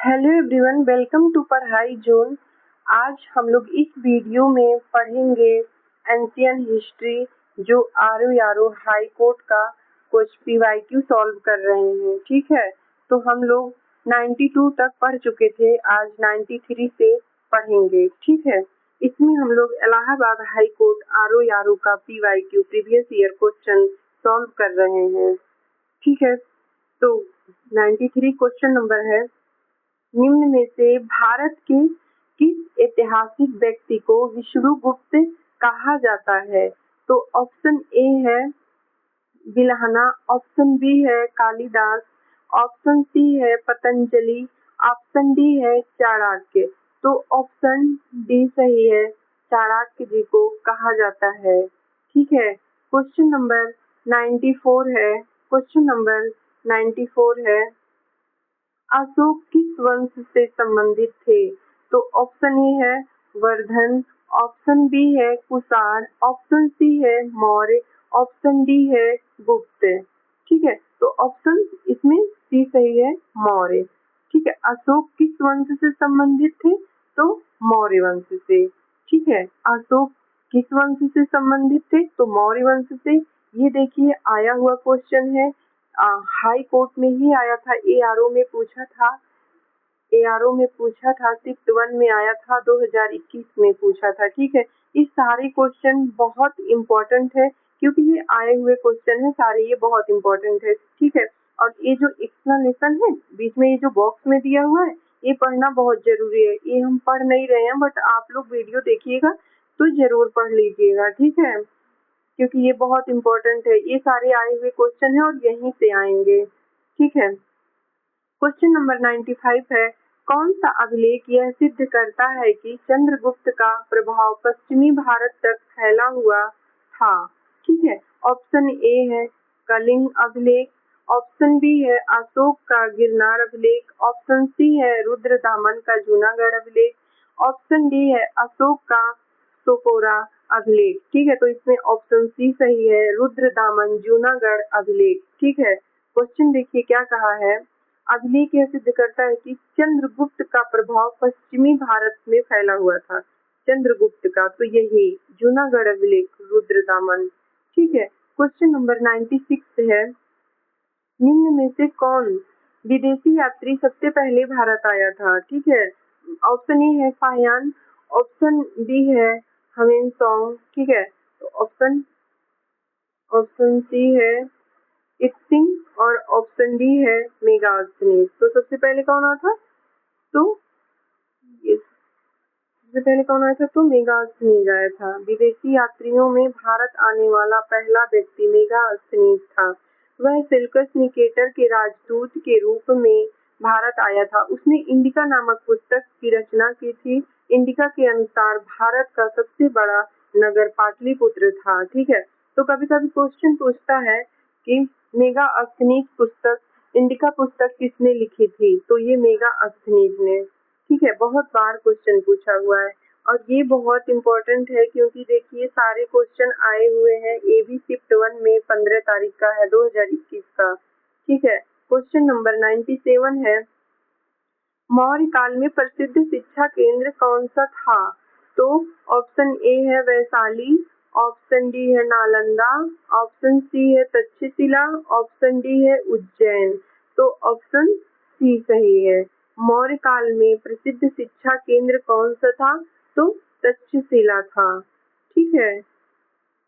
Hello everyone, welcome to पढ़ाई zone. आज हम लोग इस वीडियो में पढ़ेंगे एंशियन हिस्ट्री, जो आर हाई कोर्ट का कुछ पीवाईक्यू सॉल्व कर रहे हैं। ठीक है, तो हम लोग 92 तक पढ़ चुके थे, आज 93 से पढ़ेंगे। ठीक है, इसमें हम लोग इलाहाबाद हाई कोर्ट आर का PYQ previous year question solve कर रहे हैं। ठीक है, तो 93 क्वेश्चन नंबर है, निम्न में से भारत के किस ऐतिहासिक व्यक्ति को विष्णुगुप्त कहा जाता है? तो ऑप्शन ए है बिल्हना, ऑप्शन बी है कालिदास, ऑप्शन सी है पतंजलि, ऑप्शन डी है चाणक्य। तो ऑप्शन डी सही है, चाणक्य जी को कहा जाता है। ठीक है, क्वेश्चन नंबर 94 है, क्वेश्चन नंबर 94 है, अशोक किस वंश से संबंधित थे? तो ऑप्शन ए है वर्धन, ऑप्शन बी है कुषाण, ऑप्शन सी है मौर्य, ऑप्शन डी है गुप्त। ठीक है, तो ऑप्शन इसमें सी सही है, मौर्य। ठीक है, अशोक किस वंश से संबंधित थे? तो मौर्य वंश से। ठीक है, अशोक किस वंश से संबंधित थे? तो मौर्य वंश से। ये देखिए आया हुआ क्वेश्चन है, हाई कोर्ट में ही आया था, एआरओ में पूछा था, एआरओ में पूछा था, शिफ्ट 1 में आया था, 2021 में पूछा था। ठीक है, इस सारे क्वेश्चन बहुत इम्पोर्टेंट है, क्योंकि ये आए हुए क्वेश्चन है सारे, ये बहुत इम्पोर्टेंट है। ठीक है, और ये जो एक्सप्लेनेशन है बीच में, ये जो बॉक्स में दिया हुआ है, ये पढ़ना बहुत जरूरी है। ये हम पढ़ नहीं रहे हैं, बट आप लोग वीडियो देखिएगा तो जरूर पढ़ लीजिएगा। ठीक है, क्योंकि ये बहुत इम्पोर्टेंट है, ये सारे आए हुए क्वेश्चन है और यहीं से आएंगे। ठीक है, क्वेश्चन नंबर 95 है, कौन सा अभिलेख यह सिद्ध करता है कि चंद्रगुप्त का प्रभाव पश्चिमी भारत तक फैला हुआ था? ठीक है, ऑप्शन ए है कलिंग अभिलेख, ऑप्शन बी है अशोक का गिरनार अभिलेख, ऑप्शन सी है रुद्रदामन का जूनागढ़ अभिलेख, ऑप्शन डी है अशोक का सोपोरा अभिलेख। ठीक है, तो इसमें ऑप्शन सी सही है, रुद्रदामन जूनागढ़ अभिलेख। ठीक है, क्वेश्चन देखिए क्या कहा है, अभिलेख यह सिद्ध करता है कि चंद्रगुप्त का प्रभाव पश्चिमी भारत में फैला हुआ था। चंद्रगुप्त का, तो यही जूनागढ़ अभिलेख, रुद्रदामन। ठीक है, क्वेश्चन नंबर 96 है, निम्न में से कौन विदेशी यात्री सबसे पहले भारत आया था? ठीक है, ऑप्शन ए है फाहियान, ऑप्शन बी है हमेनसोंग। ठीक है, तो ऑप्शन सी है इत्सिंग और ऑप्शन डी है मेगास्थनीज। तो सबसे पहले कौन आया था? तो सबसे पहले कौन आया था? तो मेगास्थनीज आया था। विदेशी यात्रियों में भारत आने वाला पहला व्यक्ति मेगास्थनीज था। वह सेल्कस निकेटर के राजदूत के रूप में भारत आया था। उसने इंडिका नामक पुस्तक की रचना की थी। इंडिका के अनुसार भारत का सबसे बड़ा नगर पाटलिपुत्र था। ठीक है, तो कभी कभी क्वेश्चन पूछता है कि मेगास्थनीज पुस्तक, इंडिका पुस्तक किसने लिखी थी? तो ये मेगास्थनीज ने। ठीक है, बहुत बार क्वेश्चन पूछा हुआ है और ये बहुत इम्पोर्टेंट है, क्योंकि देखिए सारे क्वेश्चन आए हुए हैं, ये भी शिफ्ट 1 में 15 तारीख का है, 2021 का। ठीक है, क्वेश्चन नंबर 97 है, मौर्य काल में प्रसिद्ध शिक्षा केंद्र कौन सा था? तो ऑप्शन ए है वैशाली, ऑप्शन डी है नालंदा, ऑप्शन सी है तक्षशिला, ऑप्शन डी है उज्जैन। तो ऑप्शन सी सही है, मौर्य काल में प्रसिद्ध शिक्षा केंद्र कौन सा था? तो तक्षशिला था। ठीक है,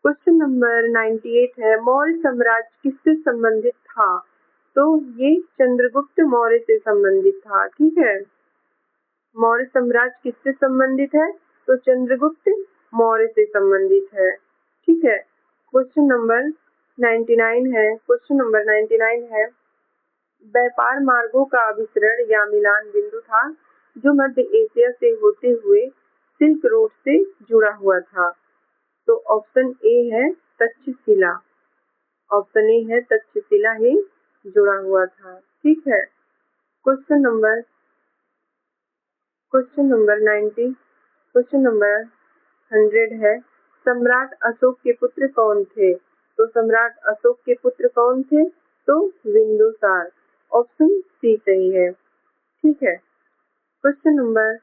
क्वेश्चन नंबर 98 है, मौर्य साम्राज्य किससे संबंधित था? तो ये चंद्रगुप्त मौर्य से संबंधित था। ठीक है, मौर्य साम्राज्य किससे संबंधित है? तो चंद्रगुप्त मौर्य से संबंधित है। ठीक है, क्वेश्चन नंबर 99 है, क्वेश्चन नंबर 99 है, व्यापार मार्गों का अभिसरण या मिलान बिंदु था जो मध्य एशिया से होते हुए सिल्क रोड से जुड़ा हुआ था। तो ऑप्शन ए है तक्षशिला, ऑप्शन ए है तक्षशिला ही जुड़ा हुआ था। ठीक है, क्वेश्चन नंबर 90, क्वेश्चन नंबर 100 है, सम्राट अशोक के पुत्र कौन थे? तो सम्राट अशोक के पुत्र कौन थे? तो बिंदुसार। ऑप्शन सी सही है। ठीक है, क्वेश्चन नंबर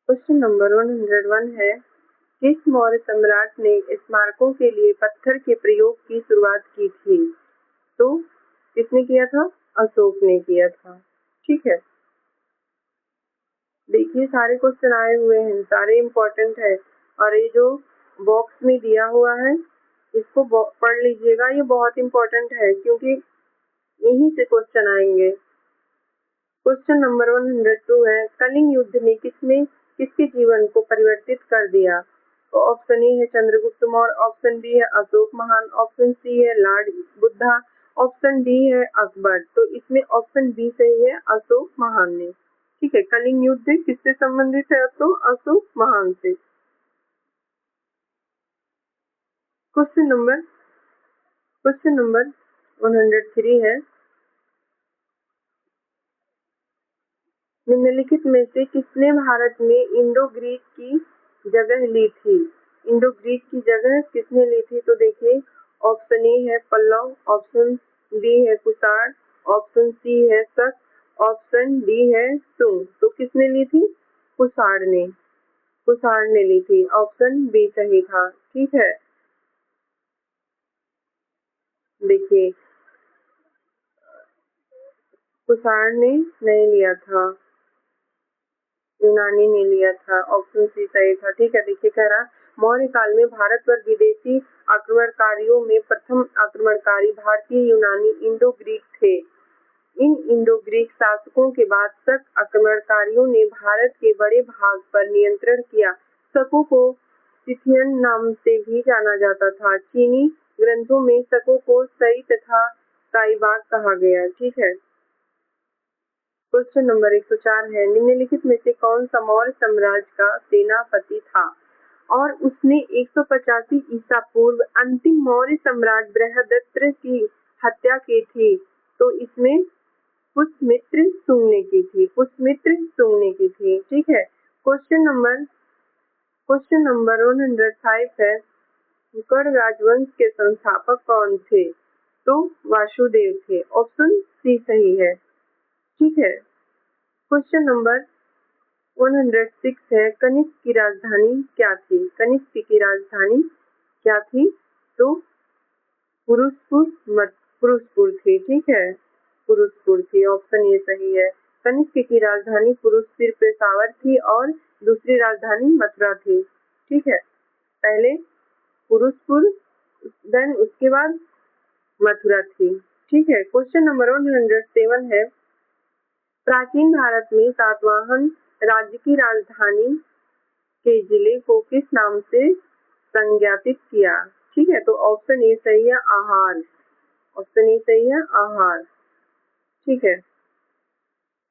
101 है, किस मौर्य सम्राट ने स्मारकों के लिए पत्थर के प्रयोग की शुरुआत की थी? तो किसने किया था? अशोक ने किया था। ठीक है, देखिए सारे क्वेश्चन आए हुए हैं, सारे इम्पोर्टेंट है, और ये जो बॉक्स में दिया हुआ है इसको पढ़ लीजिएगा, ये बहुत इम्पोर्टेंट है क्योंकि यहीं से क्वेश्चन आएंगे। क्वेश्चन नंबर 102 है, कलिंग युद्ध ने किसके जीवन को परिवर्तित कर दिया? तो ऑप्शन ए है चंद्रगुप्त मौर्य, ऑप्शन बी है अशोक महान, ऑप्शन सी है लॉर्ड बुद्धा, ऑप्शन डी है अकबर। तो इसमें ऑप्शन बी सही है, अशोक महान ने। ठीक है, कलिंग युद्ध किससे संबंधित है? तो अशोक महान से। क्वेश्चन नंबर 103 है, निम्नलिखित में से किसने भारत में इंडो ग्रीक की जगह ली थी? इंडो ग्रीक की जगह किसने ली थी? तो देखिए ऑप्शन ए है पल्लव, ऑप्शन बी है कुषाण, ऑप्शन सी है शक, ऑप्शन डी है सुंग। तो किसने ली थी? कुषाण ने ली थी। ऑप्शन बी सही था। ठीक है, देखिए कुषाण ने नहीं लिया था, यूनानी ने लिया था। ऑप्शन सी सही था। ठीक है, देखिए कह रहा मौर्य काल में भारत पर विदेशी आक्रमणकारियों में प्रथम आक्रमणकारी भारतीय यूनानी इंडो ग्रीक थे। इन इंडो ग्रीक शासकों के बाद शक आक्रमणकारियों ने भारत के बड़े भाग पर नियंत्रण किया। शकों को सिथियन नाम से भी जाना जाता था। चीनी ग्रंथों में शकों को सई तथा साइबाग कहा गया। ठीक है, क्वेश्चन नंबर 104 है, निम्नलिखित में से कौन सा मौर्य साम्राज्य का सेनापति था और उसने 185 ईसा पूर्व अंतिम मौर्य सम्राट बृहदत्त की हत्या की थी? तो इसमें पुष्यमित्र शुंग ने की थी। ठीक है, क्वेश्चन नंबर 105 है, गढ़ राजवंश के संस्थापक कौन थे? तो वासुदेव थे। ऑप्शन सी सही है। ठीक है, क्वेश्चन नंबर 106 है, कनिष्क की राजधानी क्या थी? तो पुरुषपुर थी। ठीक है, पुरुषपुर थी। ऑप्शन ये सही है। कनिष्क की राजधानी पुरुषपुर पेशावर थी और दूसरी राजधानी मथुरा थी। ठीक है, पहले पुरुषपुर, देन उसके बाद मथुरा थी। ठीक है, क्वेश्चन नंबर 107 है, प्राचीन भारत में सातवाहन राज्य की राजधानी के जिले को किस नाम से संज्ञापित किया? ठीक है, तो ऑप्शन ए सही है, आहार। ठीक है,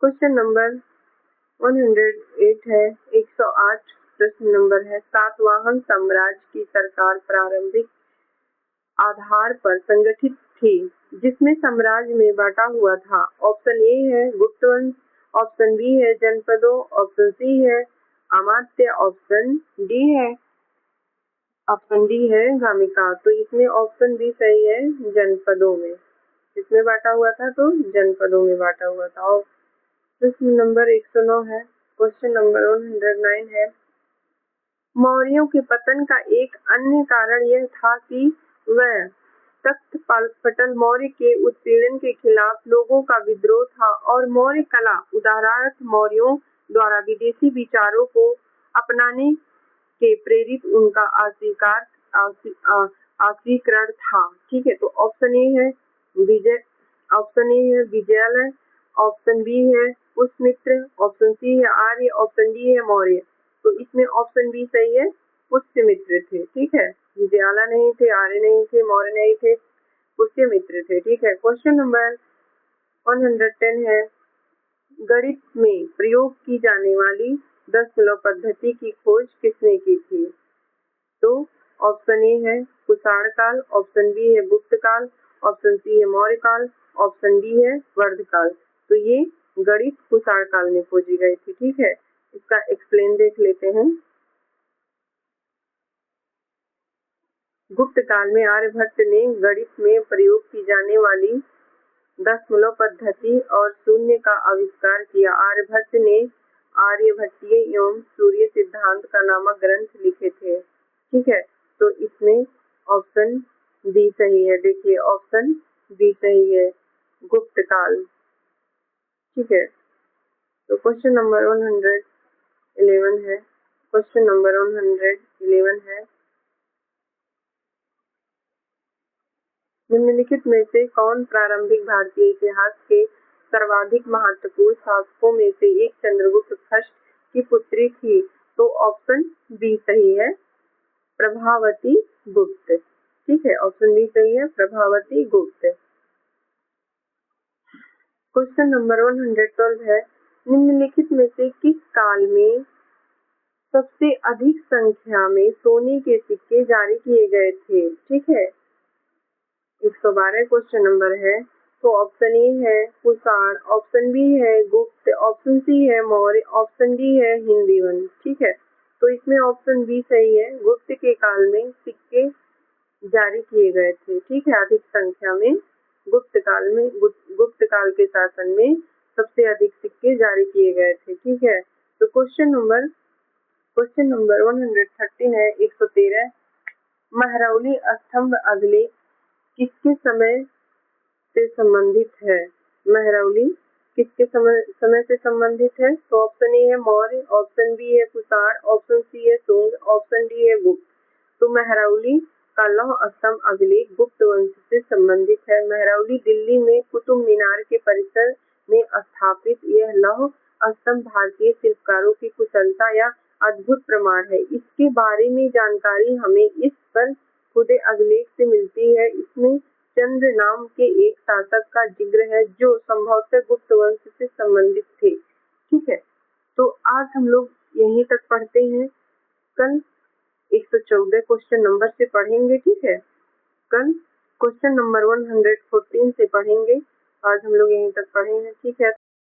क्वेश्चन नंबर 108 है, 108 प्रश्न नंबर है, सातवाहन साम्राज्य की सरकार प्रारंभिक आधार पर संगठित थी जिसमें साम्राज्य में बांटा हुआ था। ऑप्शन ए है गुप्त वंश, ऑप्शन बी है जनपदों, ऑप्शन सी है अमात्य, ऑप्शन डी है गामिका। तो इसमें ऑप्शन बी सही है, जनपदों में। किसमें बांटा हुआ था? तो जनपदों में बांटा हुआ था। और प्रश्न नंबर 109 है, क्वेश्चन नंबर 109 है, मौर्यों के पतन का एक अन्य कारण यह था कि वह तख्त पटल मौर्य के उत्पीड़न के खिलाफ लोगों का विद्रोह था और मौर्य कला उदाहरणार्थ मौर्यों द्वारा विदेशी विचारों को अपनाने के प्रेरित उनका आशीकरण था। ठीक है, तो ऑप्शन ए है विजयालय, ऑप्शन बी है पुष्यमित्र, ऑप्शन सी है आर्य, ऑप्शन डी है मौर्य। तो इसमें ऑप्शन बी सही है, पुष्यमित्र थे। ठीक है, विजयालय नहीं थे, आर्य नहीं थे, मौर्य नहीं थे, पुष्यमित्र थे। ठीक है, क्वेश्चन नंबर 110 है, गणित में प्रयोग की जाने वाली दशमलव पद्धति की खोज किसने की थी? तो ऑप्शन ए है कुषाण काल, ऑप्शन बी है गुप्त काल, ऑप्शन सी है मौर्य काल, ऑप्शन डी है वर्ध काल। तो ये गणित कुषाण काल में खोजी गई थी। ठीक है, इसका एक्सप्लेन देख लेते हैं। गुप्त काल में आर्यभट्ट ने गणित में प्रयोग की जाने वाली दशमलव पद्धति और शून्य का आविष्कार किया। आर्यभट्ट ने आर्यभट्टीय एवं सूर्य सिद्धांत का नामक ग्रंथ लिखे थे। ठीक है, तो इसमें ऑप्शन बी सही है। देखिए ऑप्शन बी सही है, गुप्त काल। ठीक है, तो क्वेश्चन नंबर 111 है। क्वेश्चन नंबर 111 है, निम्नलिखित में से कौन प्रारंभिक भारतीय इतिहास के सर्वाधिक महत्वपूर्ण शासकों में से एक चंद्रगुप्त फर्स्ट की पुत्री थी? तो ऑप्शन बी सही है, प्रभावती गुप्त। ठीक है, ऑप्शन बी सही है, प्रभावती गुप्त। क्वेश्चन नंबर 112 है, निम्नलिखित में से किस काल में सबसे अधिक संख्या में सोने के सिक्के जारी किए गए थे? ठीक है, 112 क्वेश्चन नंबर है। तो ऑप्शन ए है कुषाण, ऑप्शन बी है गुप्त, ऑप्शन सी है मौर्य, ऑप्शन डी है हिंदीवन। ठीक है, तो इसमें ऑप्शन बी सही है, गुप्त के काल में सिक्के जारी किए गए थे। ठीक है, अधिक संख्या में गुप्त काल में गुप्त काल के शासन में सबसे अधिक सिक्के जारी किए गए थे। ठीक है, तो क्वेश्चन नंबर 113 है, 113, महरौली स्तंभ अभिलेख किसके समय से संबंधित है? महरौली किसके समय से संबंधित है? तो ऑप्शन ए है मौर्य, ऑप्शन बी है कुषाण, ऑप्शन सी है शुंग, ऑप्शन डी है गुप्त। तो महरौली का लौह स्तंभ अभिलेख गुप्त वंश से संबंधित है। महरौली दिल्ली में कुतुब मीनार के परिसर में स्थापित यह लौह स्तंभ भारतीय शिल्पकारों की कुशलता या अद्भुत प्रमाण है। इसके बारे में जानकारी हमें इस पर खुदे अभिलेख से मिलती है। इसमें चंद्र नाम के एक शासक का जिक्र है जो संभवतः गुप्त वंश से संबंधित थे। ठीक है, तो आज हम लोग यहीं तक पढ़ते हैं। कल 114 क्वेश्चन नंबर से पढ़ेंगे। ठीक है, कल क्वेश्चन नंबर 114 से पढ़ेंगे। आज हम लोग यहीं तक पढ़ेंगे। ठीक है।